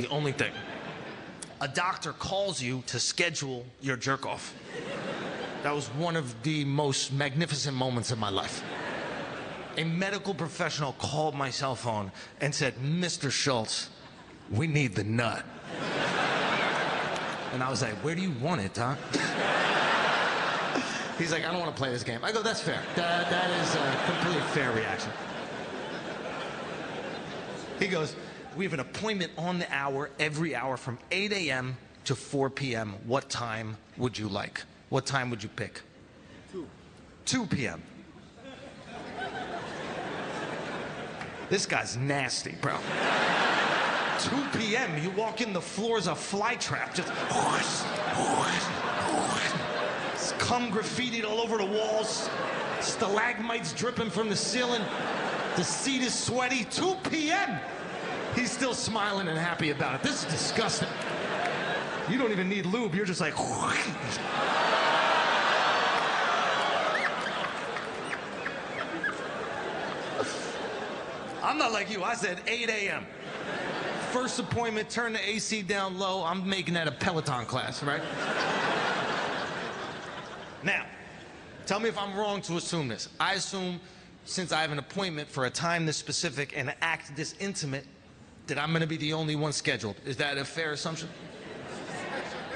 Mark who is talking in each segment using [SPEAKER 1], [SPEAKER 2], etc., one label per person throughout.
[SPEAKER 1] The only thing. A doctor calls you to schedule your jerk off. That was one of the most magnificent moments of my life. A medical professional called my cell phone and said, Mr. Schulz, we need the nut. And I was like, where do you want it, huh? He's like, I don't want to play this game. I go, that's fair. That is a completely fair reaction. He goes, we have an appointment on the hour, every hour from 8 a.m. to 4 p.m. What time would you like? What time would you pick? 2 p.m. This guy's nasty, bro. 2 p.m., you walk in, the floor's a fly trap. Just cum graffitied all over the walls. Stalagmites dripping from the ceiling. The seat is sweaty. 2 p.m. He's still smiling and happy about it. This is disgusting. You don't even need lube. You're just like... I'm not like you. I said 8 a.m. First appointment, turn the AC down low. I'm making that a Peloton class, right? Now, tell me if I'm wrong to assume this. I assume, since I have an appointment for a time this specific and an act this intimate, that I'm going to be the only one scheduled. Is that a fair assumption?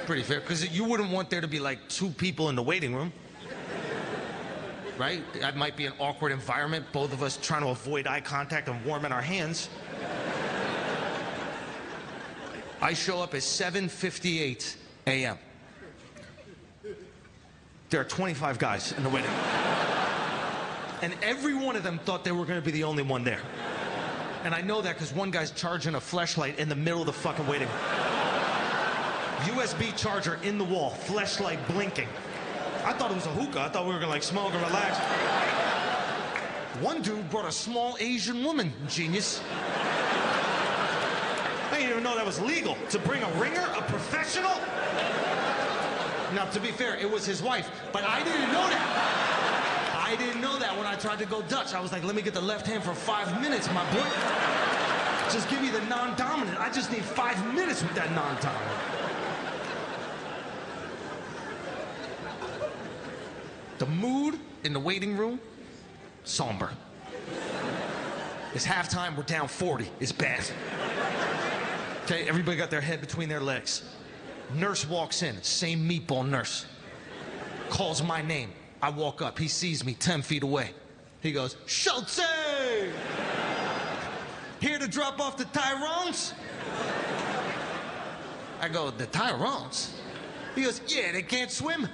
[SPEAKER 1] Pretty fair, because you wouldn't want there to be like 2 people in the waiting room. Right? That might be an awkward environment, both of us trying to avoid eye contact and warming our hands. I show up at 7:58 a.m. There are 25 guys in the waiting room. And every one of them thought they were going to be the only one there. And I know that because one guy's charging a fleshlight in the middle of the fucking waiting room. USB charger in the wall, fleshlight blinking. I thought it was a hookah. I thought we were gonna like smoke and relax. One dude brought a small Asian woman, genius. I didn't even know that was legal. To bring a ringer, a professional? Now, to be fair, it was his wife, but I didn't know that. I didn't know that when I tried to go Dutch. I was like, let me get the left hand for 5 minutes, my boy. Just give me the non-dominant. I just need 5 minutes with that non-dominant. The mood in the waiting room, somber. It's halftime, we're down 40. It's bad. Okay, everybody got their head between their legs. Nurse walks in, same meatball nurse. Calls my name. I walk up, he sees me 10 feet away. He goes, Schulze! Here to drop off the Tyrons? I go, the Tyrons? He goes, yeah, they can't swim.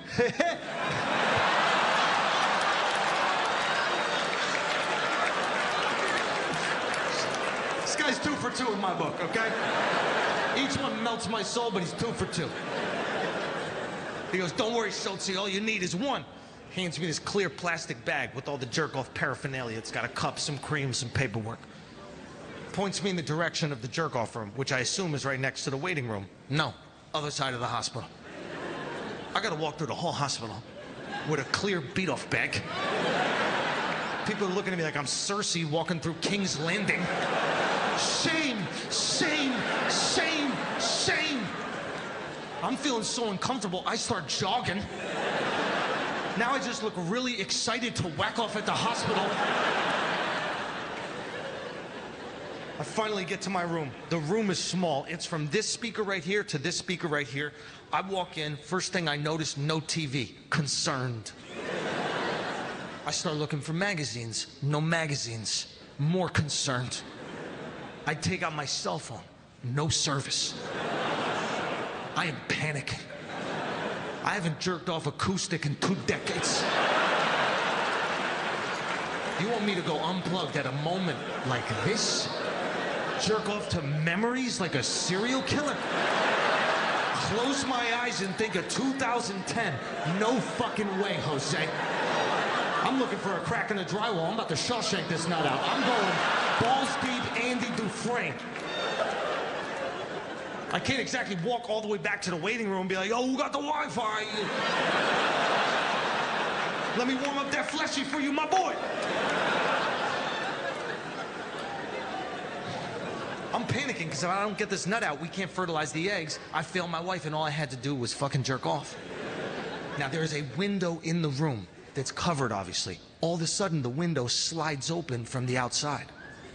[SPEAKER 1] This guy's 2 for 2 in my book, okay? Each one melts my soul, but he's 2 for 2. He goes, don't worry, Schultz, all you need is one. Hands me this clear plastic bag with all the jerk-off paraphernalia. It's got a cup, some cream, some paperwork. Points me in the direction of the jerk-off room, which I assume is right next to the waiting room. No, other side of the hospital. I gotta walk through the whole hospital with a clear beat-off bag. People are looking at me like I'm Cersei walking through King's Landing. Shame, shame, shame, shame. I'm feeling so uncomfortable, I start jogging. Now I just look really excited to whack off at the hospital. I finally get to my room. The room is small. It's from this speaker right here to this speaker right here. I walk in, first thing I notice, no TV. Concerned. I start looking for magazines. No magazines. More concerned. I take out my cell phone. No service. I am panicking. I haven't jerked off acoustic in 2 decades. You want me to go unplugged at a moment like this? Jerk off to memories like a serial killer? Close my eyes and think of 2010. No fucking way, Jose. I'm looking for a crack in the drywall. I'm about to Shawshank this nut out. I'm going balls deep Andy Dufresne. I can't exactly walk all the way back to the waiting room and be like, oh, who got the Wi-Fi? Let me warm up that fleshy for you, my boy. I'm panicking because if I don't get this nut out, we can't fertilize the eggs. I failed my wife, and all I had to do was fucking jerk off. Now, there's a window in the room that's covered, obviously. All of a sudden, the window slides open from the outside.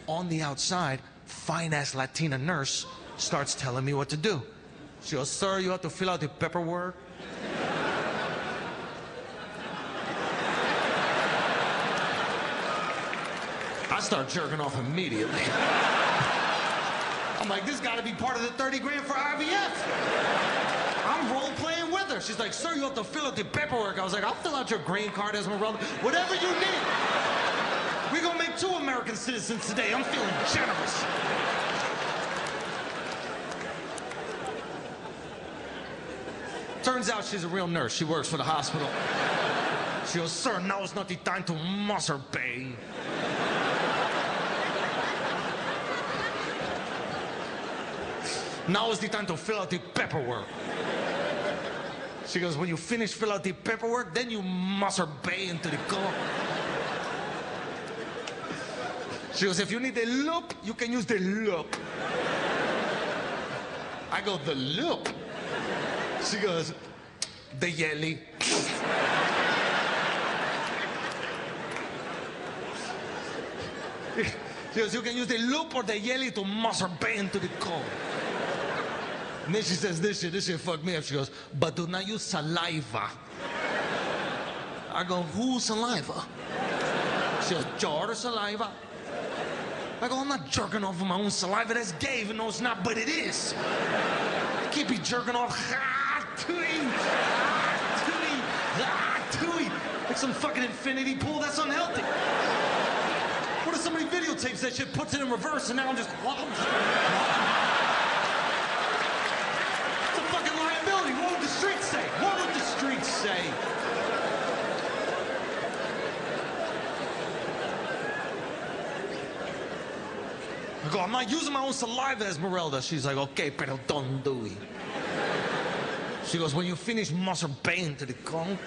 [SPEAKER 1] On the outside, fine-ass Latina nurse starts telling me what to do. She goes, sir, you have to fill out the paperwork. I start jerking off immediately. I'm like, this gotta be part of the 30 grand for IVF. I'm role-playing with her. She's like, sir, you have to fill out the paperwork. I was like, I'll fill out your green card, Esmeralda, whatever you need. We're gonna make 2 American citizens today. I'm feeling generous. Turns out she's a real nurse. She works for the hospital. She goes, sir, now is not the time to masturbate. Now is the time to fill out the paperwork. She goes, when you finish fill out the paperwork, then you masturbate into the car. She goes, if you need the loop, you can use the loop. I go, the loop? She goes, the jelly. She goes, you can use the loop or the jelly to masturbate into the car. And then she says this shit fucked me up. She goes, but do not use saliva. I go, whose saliva? She goes, your saliva. I go, I'm not jerking off of my own saliva. That's gay, even though it's not, but it is. I can't be jerking off. Like some fucking infinity pool. That's unhealthy. What if somebody videotapes that shit, puts it in reverse, and now I'm just... What would the streets say? What would the streets say? I go, I'm not using my own saliva, Esmeralda. She's like, okay, pero don't do it. She goes, when you finish masturbating to the cum,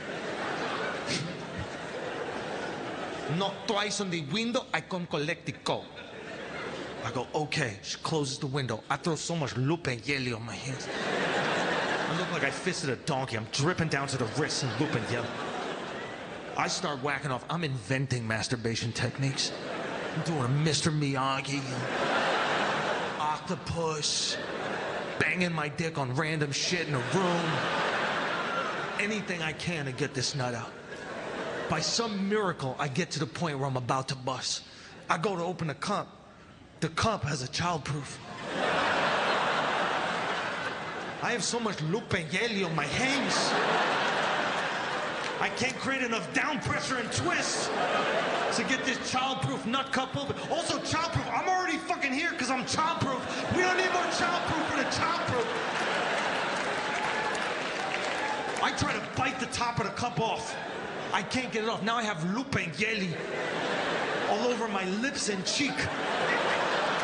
[SPEAKER 1] knock twice on the window, I come collect the coat. I go, okay. She closes the window. I throw so much lupe and jelly on my hands. I look like I fisted a donkey. I'm dripping down to the wrists and looping yellow. I start whacking off. I'm inventing masturbation techniques. I'm doing a Mr. Miyagi, octopus, banging my dick on random shit in a room. Anything I can to get this nut out. By some miracle, I get to the point where I'm about to bust. I go to open the cup. The cup has a childproof. I have so much lupe and jelly on my hands. I can't create enough down pressure and twist to get this childproof nut cup open. Also, childproof. I'm already fucking here because I'm childproof. We don't need more childproof for the childproof. I try to bite the top of the cup off. I can't get it off. Now I have lupe and jelly all over my lips and cheek.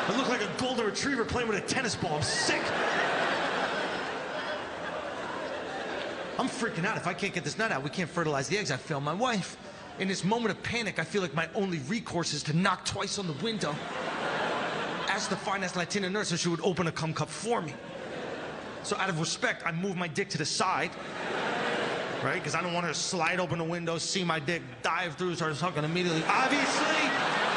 [SPEAKER 1] I look like a golden retriever playing with a tennis ball. I'm sick. I'm freaking out. If I can't get this nut out, we can't fertilize the eggs. I failed my wife. In this moment of panic, I feel like my only recourse is to knock twice on the window. Ask the finest Latina nurse if she would open a cum cup for me. So out of respect, I move my dick to the side, right? Because I don't want her to slide open the window, see my dick, dive through, start sucking immediately. Obviously,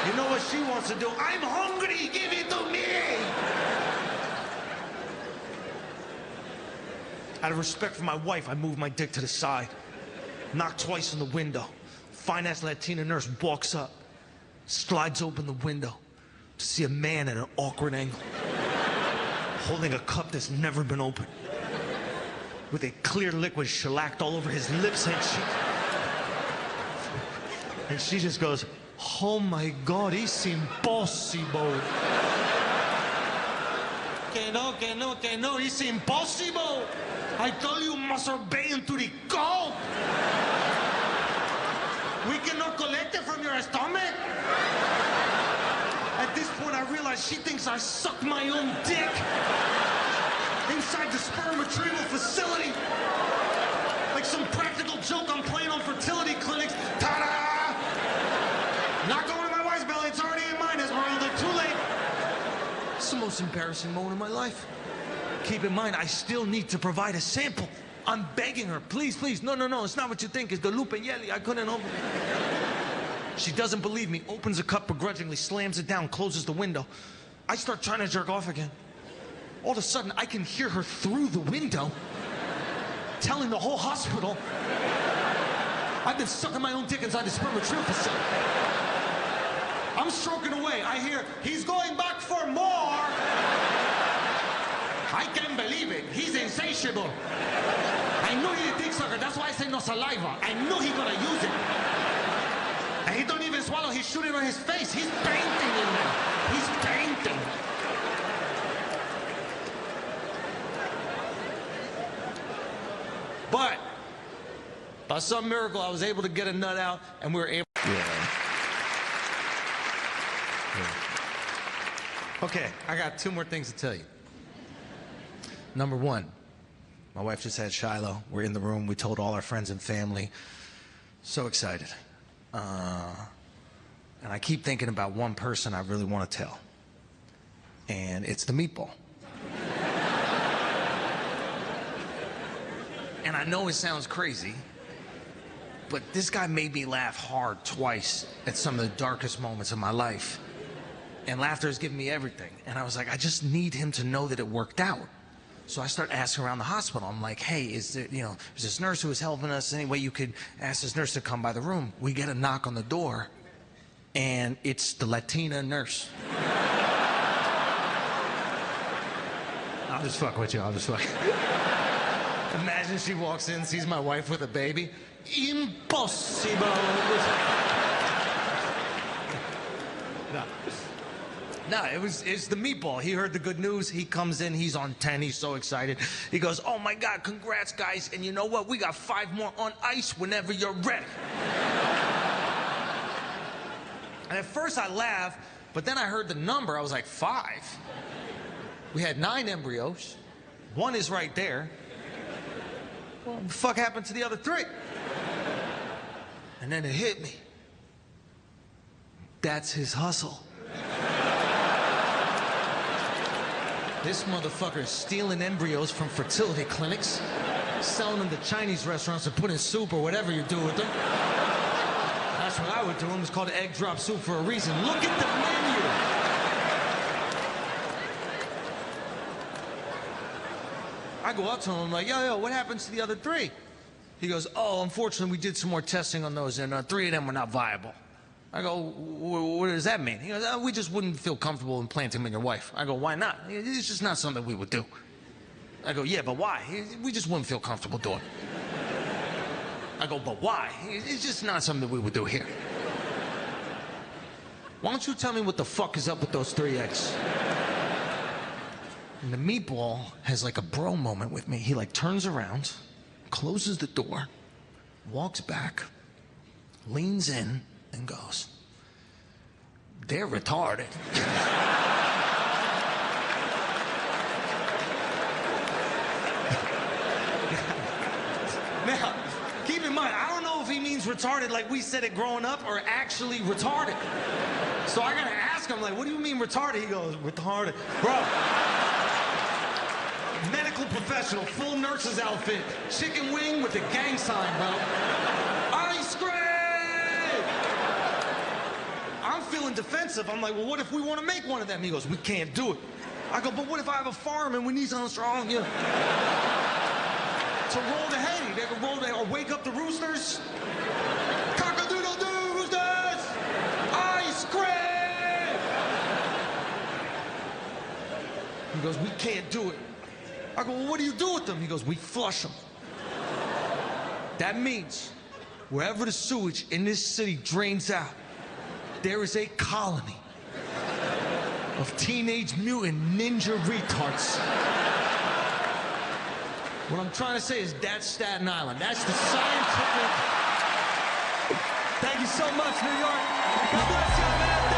[SPEAKER 1] you know what she wants to do. I'm hungry, give it to me! Out of respect for my wife, I move my dick to the side, knock twice on the window. Fine-ass Latina nurse walks up, slides open the window to see a man at an awkward angle, holding a cup that's never been opened, with a clear liquid shellacked all over his lips and cheek. And she just goes, oh my God, it's impossible. Que no, it's impossible. I told you masturbate into the cold. We cannot collect it from your stomach. At this point, I realize she thinks I suck my own dick inside the sperm retrieval facility. Like some practical joke I'm playing on fertility clinics. Ta-da! Not going to my wife's belly. It's already in mine, Esmeralda. Too late. It's the most most embarrassing moment of my life. Keep in mind, I still need to provide a sample. I'm begging her, please, please. No, it's not what you think. It's Galupe Yeli. I couldn't open it. She doesn't believe me, opens a cup begrudgingly, slams it down, closes the window. I start trying to jerk off again. All of a sudden, I can hear her through the window telling the whole hospital I've been sucking my own dick inside the sperm retrieval facility. I'm stroking away. I hear, he's going back for more. I can't believe it. He's insatiable. I knew he's a dick sucker. That's why I say no saliva. I knew he's gonna use it. And he don't even swallow. He's shooting on his face. He's painting in there. He's painting. But by some miracle, I was able to get a nut out, and we were able. Yeah. Okay, I got 2 more things to tell you. Number 1, my wife just had Shiloh. We're in the room. We told all our friends and family. So excited. And I keep thinking about one person I really want to tell. And it's the meatball. And I know it sounds crazy, but this guy made me laugh hard twice at some of the darkest moments of my life. And laughter has given me everything. And I was like, I just need him to know that it worked out. So I start asking around the hospital. I'm like, hey, is there, there's this nurse who was helping us. Any way you could ask this nurse to come by the room? We get a knock on the door, and it's the Latina nurse. I'll just fuck with you. I'll just fuck. Imagine she walks in, sees my wife with a baby. Impossible. No, it's the meatball. He heard the good news. He comes in. He's on 10. He's so excited. He goes, oh, my God, congrats, guys. And you know what? We got 5 more on ice whenever you're ready. And at first I laughed, but then I heard the number. I was like, 5? We had 9 embryos. 1 is right there. Well, what the fuck happened to the other 3? And then it hit me. That's his hustle. This motherfucker is stealing embryos from fertility clinics, selling them to Chinese restaurants and putting soup or whatever you do with them. That's what I would do. It's called egg drop soup for a reason. Look at the menu. I go up to him, I'm like, yo, what happens to the other 3? He goes, oh, unfortunately, we did some more testing on those, and 3 of them were not viable. I go, what does that mean? He goes, we just wouldn't feel comfortable implanting them in your wife. I go, why not? It's just not something we would do. I go, yeah, but why? We just wouldn't feel comfortable doing it. I go, but why? It's just not something that we would do here. Why don't you tell me what the fuck is up with those 3 eggs? And the meatball has like a bro moment with me. He like turns around, closes the door, walks back, leans in, and goes, they're retarded. Now, keep in mind, I don't know if he means retarded like we said it growing up or actually retarded. So I gotta ask him, like, what do you mean retarded? He goes, retarded. Bro. Medical professional, full nurse's outfit, chicken wing with the gang sign, bro. Ice cream! I'm feeling defensive. I'm like, well, what if we want to make one of them? He goes, we can't do it. I go, but what if I have a farm and we need something strong, to roll the hay? They can roll the hay or wake up the roosters. Cock-a-doodle-doo, roosters! Ice cream! He goes, we can't do it. I go, well, what do you do with them? He goes, we flush them. That means wherever the sewage in this city drains out, there is a colony of teenage mutant ninja retards. What I'm trying to say is that's Staten Island. That's the scientific. Thank you so much, New York. God bless you, man.